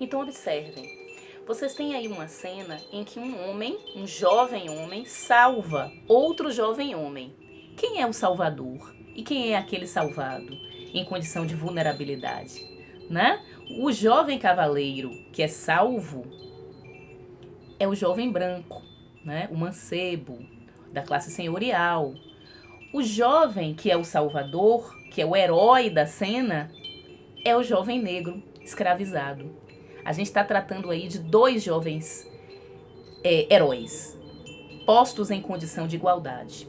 Então observem, vocês têm aí uma cena em que um jovem homem, salva outro jovem homem. Quem é o salvador? E quem é aquele salvado em condição de vulnerabilidade? Né? O jovem cavaleiro que é salvo é o jovem branco, né? O mancebo, da classe senhorial. O jovem que é o salvador, que é o herói da cena, é o jovem negro escravizado. A gente está tratando aí de dois jovens heróis, postos em condição de igualdade.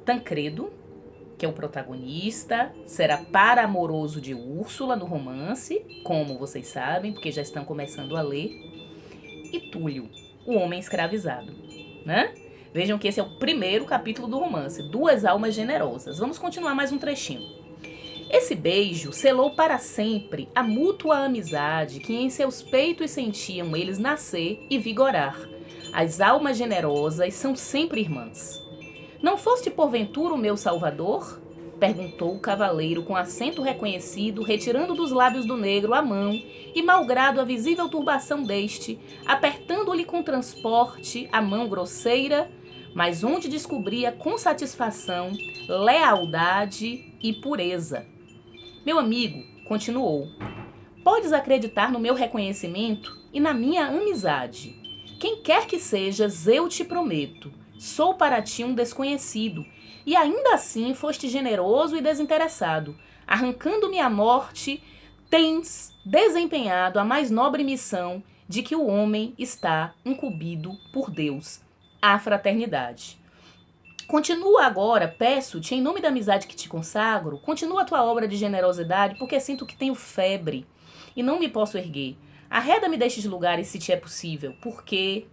Tancredo, que é o protagonista, será par amoroso de Úrsula no romance, como vocês sabem, porque já estão começando a ler. E Túlio, o homem escravizado, né? Vejam que esse é o primeiro capítulo do romance, Duas Almas Generosas. Vamos continuar mais um trechinho. Esse beijo selou para sempre a mútua amizade que em seus peitos sentiam eles nascer e vigorar. As almas generosas são sempre irmãs. Não foste porventura o meu salvador? Perguntou o cavaleiro com acento reconhecido, retirando dos lábios do negro a mão e, malgrado a visível turbação deste, apertando-lhe com transporte a mão grosseira, mas onde descobria com satisfação lealdade e pureza. Meu amigo, continuou, podes acreditar no meu reconhecimento e na minha amizade. Quem quer que sejas, eu te prometo, sou para ti um desconhecido, e ainda assim foste generoso e desinteressado. Arrancando-me a morte, tens desempenhado a mais nobre missão de que o homem está incumbido por Deus, a fraternidade. Continua agora, peço-te, em nome da amizade que te consagro, continua a tua obra de generosidade, porque sinto que tenho febre e não me posso erguer. Arreda-me destes lugares se te é possível, porque...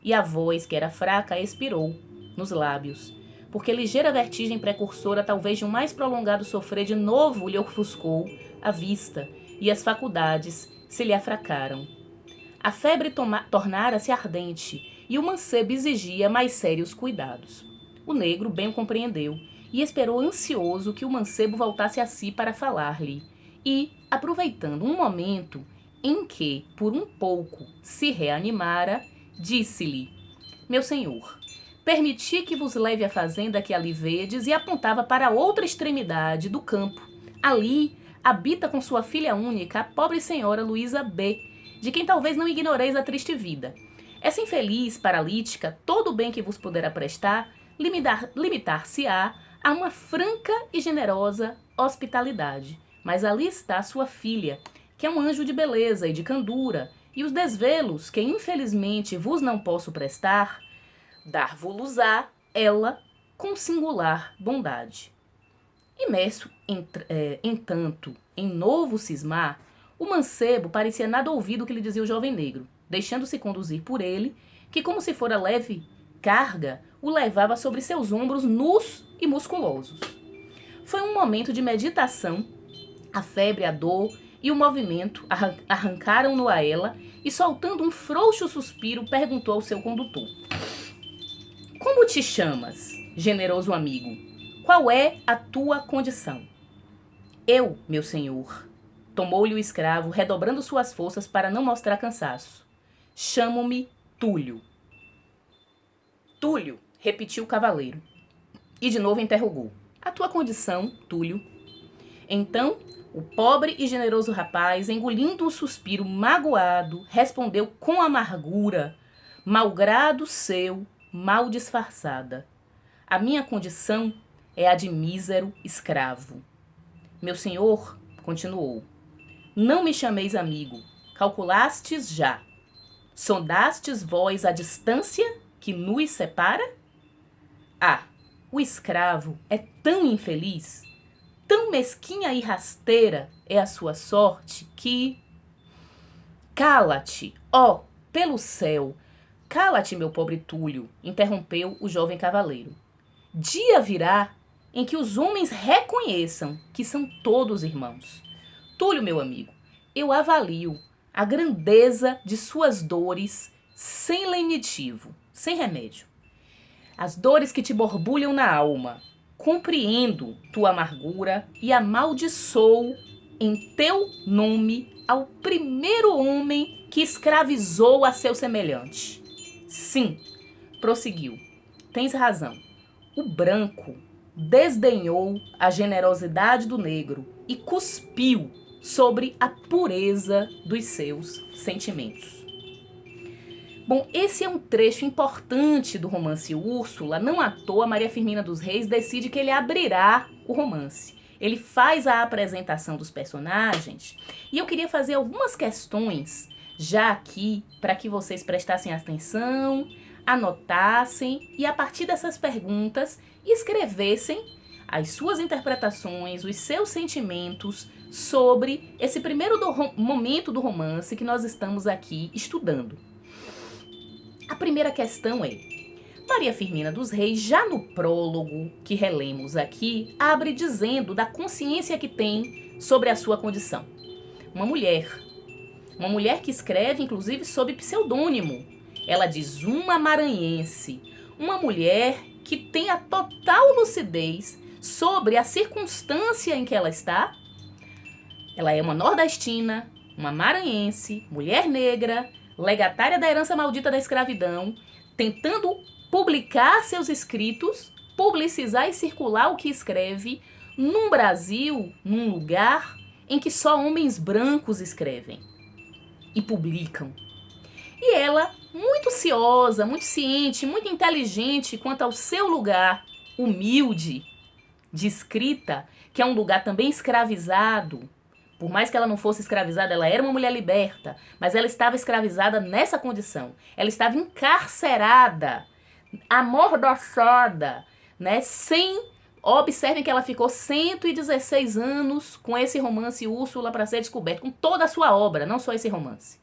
E a voz, que era fraca, expirou nos lábios, porque ligeira vertigem precursora, talvez de um mais prolongado sofrer, de novo lhe ofuscou a vista, e as faculdades se lhe afracaram. A febre tornara-se ardente, e o mancebo exigia mais sérios cuidados. O negro bem o compreendeu, e esperou ansioso que o mancebo voltasse a si para falar-lhe, e, aproveitando um momento em que, por um pouco, se reanimara, disse-lhe, meu senhor, permiti que vos leve à fazenda que ali vedes, e apontava para outra extremidade do campo. Ali habita com sua filha única a pobre senhora Luísa B., de quem talvez não ignoreis a triste vida. Essa infeliz, paralítica, todo o bem que vos puder prestar, limitar-se-á a uma franca e generosa hospitalidade. Mas ali está sua filha, que é um anjo de beleza e de candura, e os desvelos que infelizmente vos não posso prestar, dar-vos-á ela com singular bondade. Imerso, entanto, em novo cismar, o mancebo parecia nada ouvir do que lhe dizia o jovem negro, deixando-se conduzir por ele, que como se fora leve carga, o levava sobre seus ombros nus e musculosos. Foi um momento de meditação, a febre, a dor e o movimento arrancaram-no a ela, e soltando um frouxo suspiro, perguntou ao seu condutor, como te chamas, generoso amigo? Qual é a tua condição? Eu, meu senhor, tomou-lhe o escravo, redobrando suas forças para não mostrar cansaço. Chamo-me Túlio. Túlio, repetiu o cavaleiro. E de novo interrogou. A tua condição, Túlio? Então, o pobre e generoso rapaz, engolindo um suspiro magoado, respondeu com amargura, malgrado seu, mal disfarçada. A minha condição é a de mísero escravo. Meu senhor, continuou, não me chameis amigo, calculastes já. Sondastes vós a distância que nos separa? Ah, o escravo é tão infeliz, tão mesquinha e rasteira é a sua sorte que... Cala-te, ó, pelo céu, cala-te, meu pobre Túlio, interrompeu o jovem cavaleiro. Dia virá em que os homens reconheçam que são todos irmãos. Túlio, meu amigo, eu avalio a grandeza de suas dores sem lenitivo, sem remédio. As dores que te borbulham na alma. Compreendo tua amargura e amaldiçoo em teu nome ao primeiro homem que escravizou a seu semelhante. Sim, prosseguiu, tens razão. O branco desdenhou a generosidade do negro e cuspiu sobre a pureza dos seus sentimentos. Bom, esse é um trecho importante do romance Úrsula. Não à toa, Maria Firmina dos Reis decide que ele abrirá o romance. Ele faz a apresentação dos personagens e eu queria fazer algumas questões já aqui para que vocês prestassem atenção, anotassem e a partir dessas perguntas escrevessem as suas interpretações, os seus sentimentos sobre esse primeiro momento do romance que nós estamos aqui estudando. A primeira questão é: Maria Firmina dos Reis, já no prólogo que relemos aqui, abre dizendo da consciência que tem sobre a sua condição. Uma mulher que escreve inclusive sob pseudônimo. Ela diz uma maranhense, uma mulher que tem a total lucidez sobre a circunstância em que ela está. Ela é uma nordestina, uma maranhense, mulher negra, legatária da herança maldita da escravidão, tentando publicar seus escritos, publicizar e circular o que escreve num Brasil, num lugar em que só homens brancos escrevem e publicam. E ela, muito ciosa, muito ciente, muito inteligente quanto ao seu lugar humilde de escrita, que é um lugar também escravizado. Por mais que ela não fosse escravizada, ela era uma mulher liberta, mas ela estava escravizada nessa condição. Ela estava encarcerada, amordaçada, né? Observem que ela ficou 116 anos com esse romance Úrsula para ser descoberto, com toda a sua obra, não só esse romance,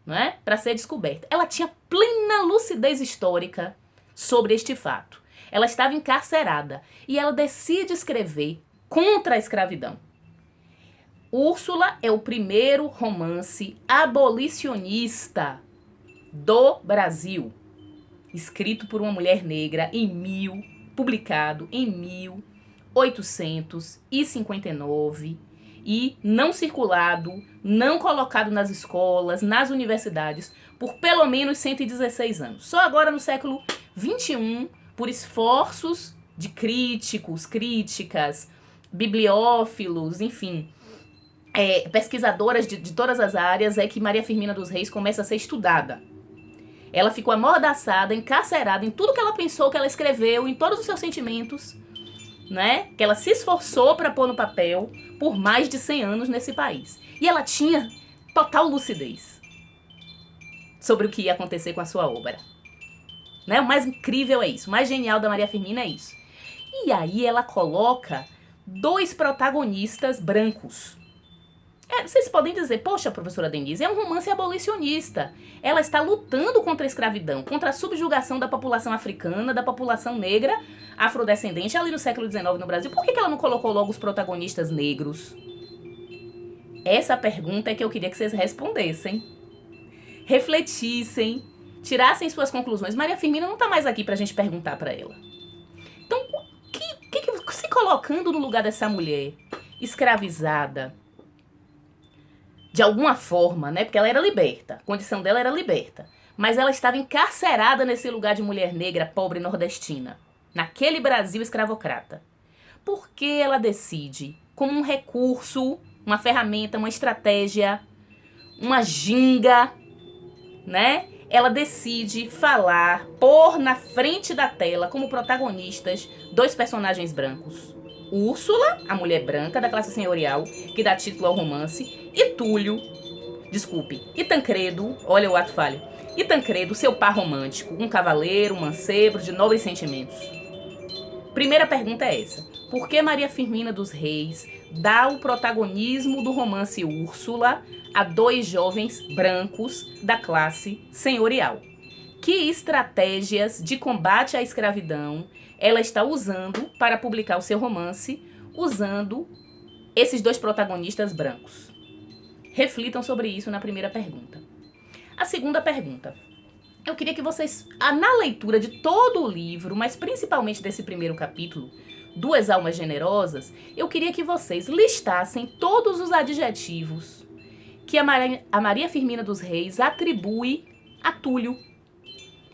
não é? Para ser descoberta. Ela tinha plena lucidez histórica sobre este fato. Ela estava encarcerada e ela decide escrever contra a escravidão. Úrsula é o primeiro romance abolicionista do Brasil, escrito por uma mulher negra publicado em 1859 e não circulado, não colocado nas escolas, nas universidades, por pelo menos 116 anos. Só agora no século XXI, por esforços de críticos, críticas, bibliófilos, enfim, pesquisadoras de todas as áreas, é que Maria Firmina dos Reis começa a ser estudada. Ela ficou amordaçada, encarcerada em tudo que ela pensou, que ela escreveu, em todos os seus sentimentos, né? Que ela se esforçou para pôr no papel por mais de 100 anos nesse país. E ela tinha total lucidez sobre o que ia acontecer com a sua obra. Né? O mais incrível é isso, o mais genial da Maria Firmina é isso. E aí ela coloca 2 protagonistas brancos. Vocês podem dizer, poxa, professora Denise, é um romance abolicionista. Ela está lutando contra a escravidão, contra a subjugação da população africana, da população negra, afrodescendente, ali no século XIX no Brasil. Por que ela não colocou logo os protagonistas negros? Essa pergunta é que eu queria que vocês respondessem, refletissem, tirassem suas conclusões. Maria Firmina não está mais aqui para a gente perguntar para ela. Então, se colocando no lugar dessa mulher escravizada, de alguma forma, né? Porque ela era liberta, a condição dela era liberta. Mas ela estava encarcerada nesse lugar de mulher negra, pobre nordestina, naquele Brasil escravocrata. Por que ela decide, como um recurso, uma ferramenta, uma estratégia, uma ginga, né? Ela decide pôr na frente da tela como protagonistas 2 personagens brancos. Úrsula, a mulher branca da classe senhorial, que dá título ao romance, e Tancredo, olha o ato falho, e Tancredo, seu par romântico, um cavaleiro, um mancebo de nobres sentimentos. Primeira pergunta é essa: por que Maria Firmina dos Reis dá o protagonismo do romance Úrsula a 2 jovens brancos da classe senhorial? Que estratégias de combate à escravidão ela está usando para publicar o seu romance, usando esses 2 protagonistas brancos? Reflitam sobre isso na primeira pergunta. A segunda pergunta: eu queria que vocês, na leitura de todo o livro, mas principalmente desse primeiro capítulo, Duas Almas Generosas, eu queria que vocês listassem todos os adjetivos que a Maria Firmina dos Reis atribui a Túlio,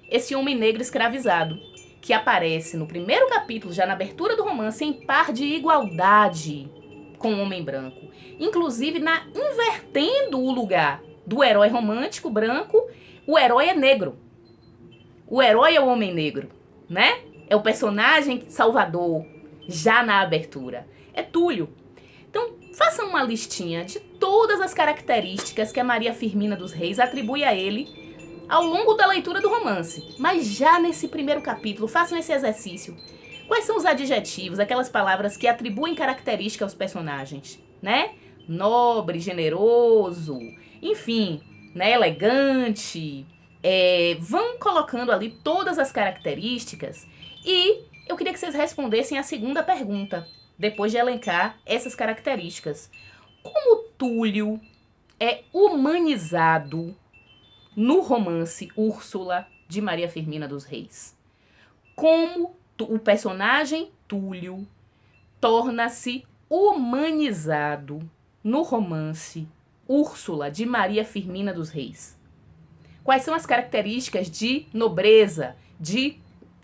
esse homem negro escravizado, que aparece no primeiro capítulo, já na abertura do romance, em par de igualdade com o homem branco. Inclusive, invertendo o lugar do herói romântico branco, o herói é negro. O herói é o homem negro, né? É o personagem salvador, já na abertura. É Túlio. Então, façam uma listinha de todas as características que a Maria Firmina dos Reis atribui a ele ao longo da leitura do romance. Mas já nesse primeiro capítulo, façam esse exercício. Quais são os adjetivos, aquelas palavras que atribuem característica aos personagens, né? Nobre, generoso, enfim, né? Elegante. Vão colocando ali todas as características e eu queria que vocês respondessem a segunda pergunta, depois de elencar essas características. Como Túlio é humanizado no romance Úrsula, de Maria Firmina dos Reis? Como o personagem Túlio torna-se humanizado no romance Úrsula, de Maria Firmina dos Reis? Quais são as características de nobreza, de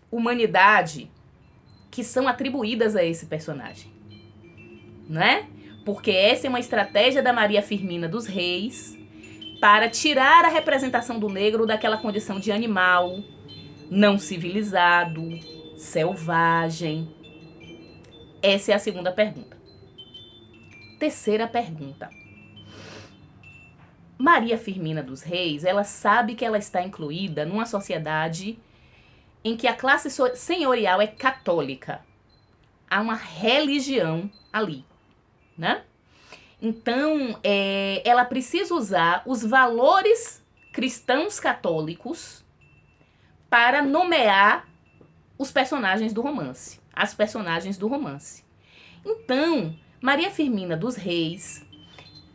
humanidade que são atribuídas a esse personagem? Né? Porque essa é uma estratégia da Maria Firmina dos Reis para tirar a representação do negro daquela condição de animal, não civilizado, selvagem. Essa é a segunda pergunta. Terceira pergunta. Maria Firmina dos Reis, ela sabe que ela está incluída numa sociedade em que a classe senhorial é católica. Há uma religião ali, né? Então, ela precisa usar os valores cristãos católicos para nomear os personagens do romance, as personagens do romance. Então, Maria Firmina dos Reis,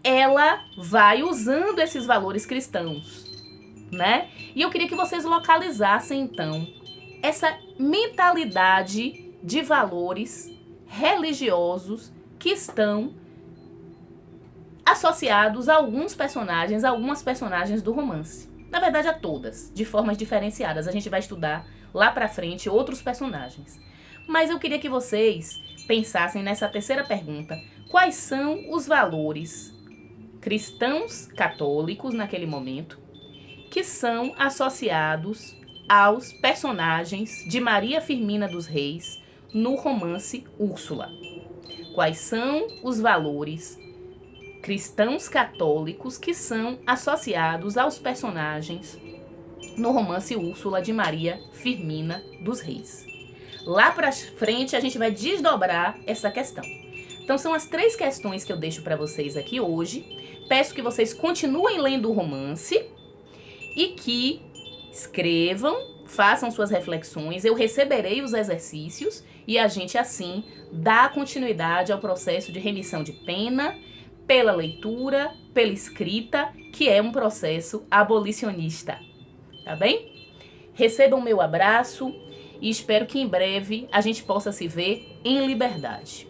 ela vai usando esses valores cristãos, né? E eu queria que vocês localizassem, então, essa mentalidade de valores religiosos que estão associados a alguns personagens, a algumas personagens do romance. Na verdade, a todas, de formas diferenciadas. A gente vai estudar lá pra frente outros personagens. Mas eu queria que vocês pensassem nessa terceira pergunta. Quais são os valores cristãos católicos naquele momento que são associados aos personagens de Maria Firmina dos Reis no romance Úrsula? Quais são os valores cristãos católicos que são associados aos personagens no romance Úrsula, de Maria Firmina dos Reis? Lá pra frente a gente vai desdobrar essa questão. Então são as 3 questões que eu deixo para vocês aqui hoje. Peço que vocês continuem lendo o romance e que escrevam, façam suas reflexões. Eu receberei os exercícios e a gente assim dá continuidade ao processo de remissão de pena pela leitura, pela escrita, que é um processo abolicionista. Tá bem? Recebam meu abraço e espero que em breve a gente possa se ver em liberdade.